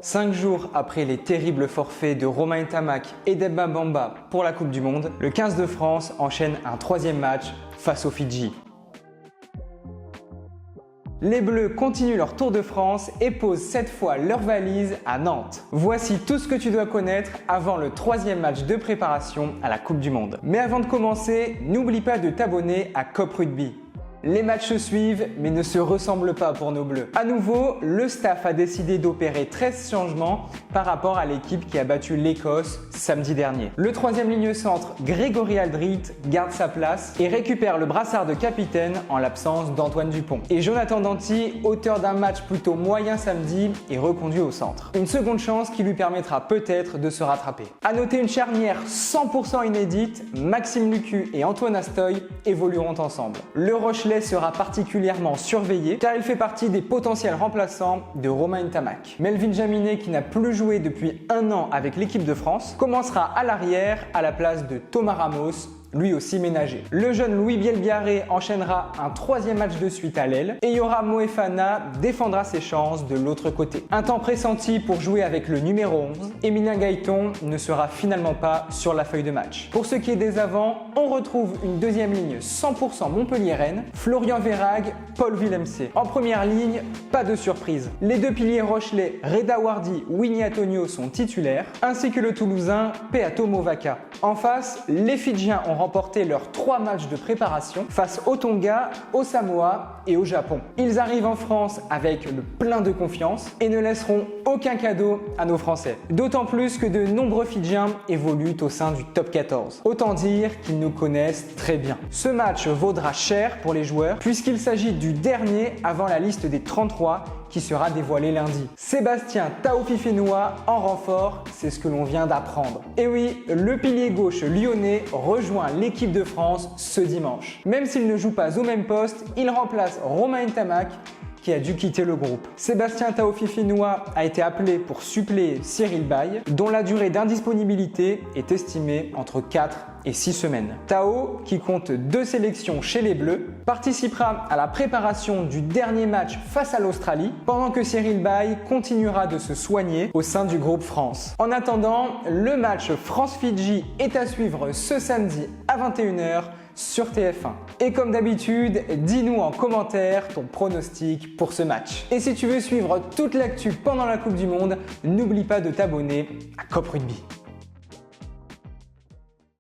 5 jours après les terribles forfaits de Romain Ntamack et Demba Bamba pour la Coupe du Monde, le 15 de France enchaîne un troisième match face aux Fidji. Les Bleus continuent leur Tour de France et posent cette fois leur valise à Nantes. Voici tout ce que tu dois connaître avant le troisième match de préparation à la Coupe du Monde. Mais avant de commencer, n'oublie pas de t'abonner à Cop Rugby. Les matchs se suivent mais ne se ressemblent pas pour nos Bleus. À nouveau, le staff a décidé d'opérer 13 changements par rapport à l'équipe qui a battu l'Écosse samedi dernier. Le troisième ligne centre, Grégory Aldrit, garde sa place et récupère le brassard de capitaine en l'absence d'Antoine Dupont. Et Jonathan Danty, auteur d'un match plutôt moyen samedi, est reconduit au centre. Une seconde chance qui lui permettra peut-être de se rattraper. À noter une charnière 100% inédite, Maxime Lucu et Antoine Astoy évolueront ensemble. Le Rochelet sera particulièrement surveillé car il fait partie des potentiels remplaçants de Romain Ntamack. Melvin Jaminet, qui n'a plus joué depuis 1 an avec l'équipe de France, commencera à l'arrière à la place de Thomas Ramos, lui aussi ménagé. Le jeune Louis Bielbiarré enchaînera un troisième match de suite à l'aile et Yoram Moefana défendra ses chances de l'autre côté. Un temps pressenti pour jouer avec le numéro 11, Emilien Gaëton ne sera finalement pas sur la feuille de match. Pour ce qui est des avants, on retrouve une deuxième ligne 100% Montpellier-Rennes, Florian Verhaeghe, Paul Villemc. En première ligne, pas de surprise. Les deux piliers rochelais Reda Wardi, Winnie Antonio sont titulaires, ainsi que le Toulousain Peato Movaka. En face, les Fidjiens ont remporté leurs 3 matchs de préparation face au Tonga, au Samoa et au Japon. Ils arrivent en France avec le plein de confiance et ne laisseront aucun cadeau à nos Français. D'autant plus que de nombreux Fidjiens évoluent au sein du top 14. Autant dire qu'ils nous connaissent très bien. Ce match vaudra cher pour les joueurs puisqu'il s'agit du dernier avant la liste des 33 qui sera dévoilée lundi. Sébastien Taofifenua en renfort, c'est ce que l'on vient d'apprendre. Et oui, le pilier gauche lyonnais rejoint l'équipe de France ce dimanche. Même s'il ne joue pas au même poste, il remplace Romain Ntamack qui a dû quitter le groupe. Sébastien Taofifenua a été appelé pour suppléer Cyril Baille, dont la durée d'indisponibilité est estimée entre 4 et 6 semaines. Tao, qui compte 2 sélections chez les Bleus, participera à la préparation du dernier match face à l'Australie, pendant que Cyril Baille continuera de se soigner au sein du groupe France. En attendant, le match France-Fidji est à suivre ce samedi à 21h sur TF1. Et comme d'habitude, dis-nous en commentaire ton pronostic pour ce match. Et si tu veux suivre toute l'actu pendant la Coupe du Monde, n'oublie pas de t'abonner à Cop Rugby.